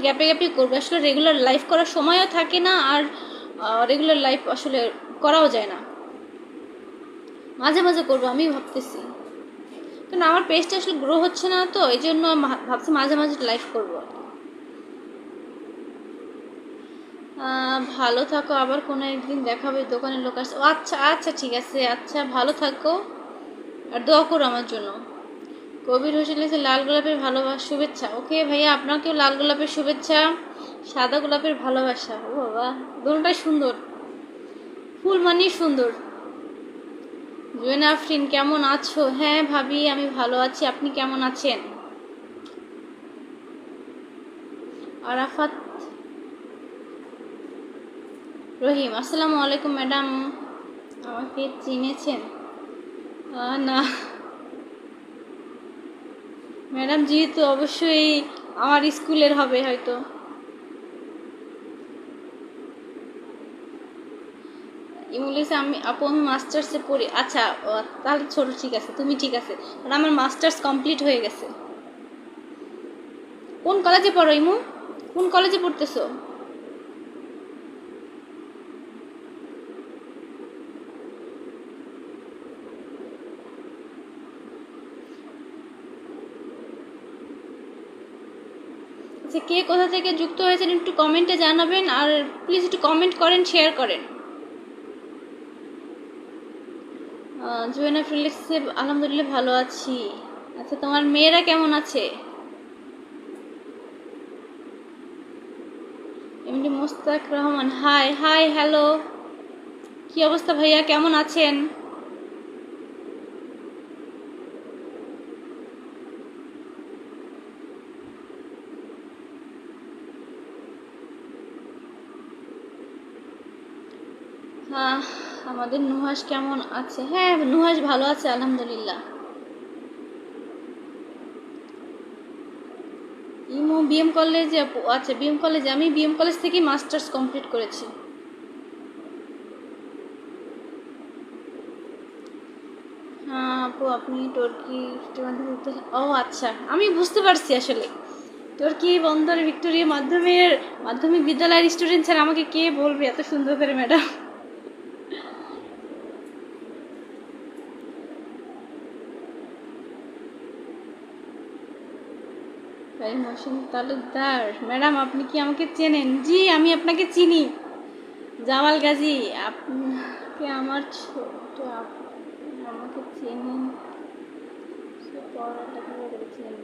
গ্যাপে গ্যাপে করবো, আসলে রেগুলার লাইভ করার সময়ও থাকে না, আর রেগুলার লাইভ আসলে করাও যায় না। মাঝে মাঝে করবো আমি ভাবতেছি, কারণ আমার পেজটা আসলে গ্রো হচ্ছে না, তো এই জন্য ভাবছি মাঝে মাঝে লাইভ করবো। ভালো থাকো, আবার কোনো একদিন দেখাবে, দোকানের লোক আসছে। আচ্ছা আচ্ছা ঠিক আছে, আচ্ছা ভালো থাকো, আর দোয়া করো আমার জন্য। কবির হোসেন লিখেছে লাল গোলাপের ভালোবাসা শুভেচ্ছা। ওকে ভাইয়া, আপনাকেও লাল গোলাপের শুভেচ্ছা, সাদা গোলাপের ভালোবাসা। ও বাবা, দুটোটাই সুন্দর, ফুল মানেই সুন্দর। জুয়েনা আফরিন কেমন আছো? হ্যাঁ ভাবি, আমি ভালো আছি, আপনি কেমন আছেন? আরাফাত রহিম আসসালামু আলাইকুম ম্যাডাম, আমাকে চিনেছেন? না ম্যাডাম, যেহেতু অবশ্যই আমার স্কুলের হবে হয়তো। ইংলিশে আমি আপু, আমি মাস্টার্সে পড়ি। আচ্ছা তাহলে ছোট, ঠিক আছে, তুমি ঠিক আছে, আর আমার মাস্টার্স কমপ্লিট হয়ে গেছে। কোন কলেজে পড়ো ইমু? কোন কলেজে পড়তেছো? আচ্ছা, কে কোথা থেকে যুক্ত হয়েছেন একটু কমেন্টে জানাবেন, আর প্লিজ একটু কমেন্ট করেন, শেয়ার করেন। জুয়েনা ফিলিক্সে আলহামদুলিল্লাহ ভালো আছি। আচ্ছা, তোমার মেয়েরা কেমন আছে? এমনি Mostaq Rahman, hi hi hello, কি অবস্থা ভাইয়া, কেমন আছেন? হ্যাঁ, আমাদের নুহাস কেমন আছে? হ্যাঁ, নুহাস ভালো আছে আলহামদুলিল্লাহ। ইমো বিএম কলেজে? আচ্ছা, বিএম কলেজে, আমি বিএম কলেজ থেকেই মাস্টার্স কমপ্লিট করেছি। হ্যাঁ আপু, আপনি টর্কি মাধ্যমে? ও আচ্ছা, আমি বুঝতে পারছি আসলে। টর্কি বন্দর ভিক্টোরিয়া মাধ্যমিক বিদ্যালয়ের স্টুডেন্ট ছাড়া আমাকে কে বলবে এত সুন্দর করে ম্যাডাম। মহসিন তালুকদার ম্যাডাম, আপনি কি আমাকে চেনেন? জি, আমি আপনাকে চিনি। জামাল গাজী, আপনাকে আমার ছোট, আমাকে চেনেন? পড়ালেখা করেছিলেন?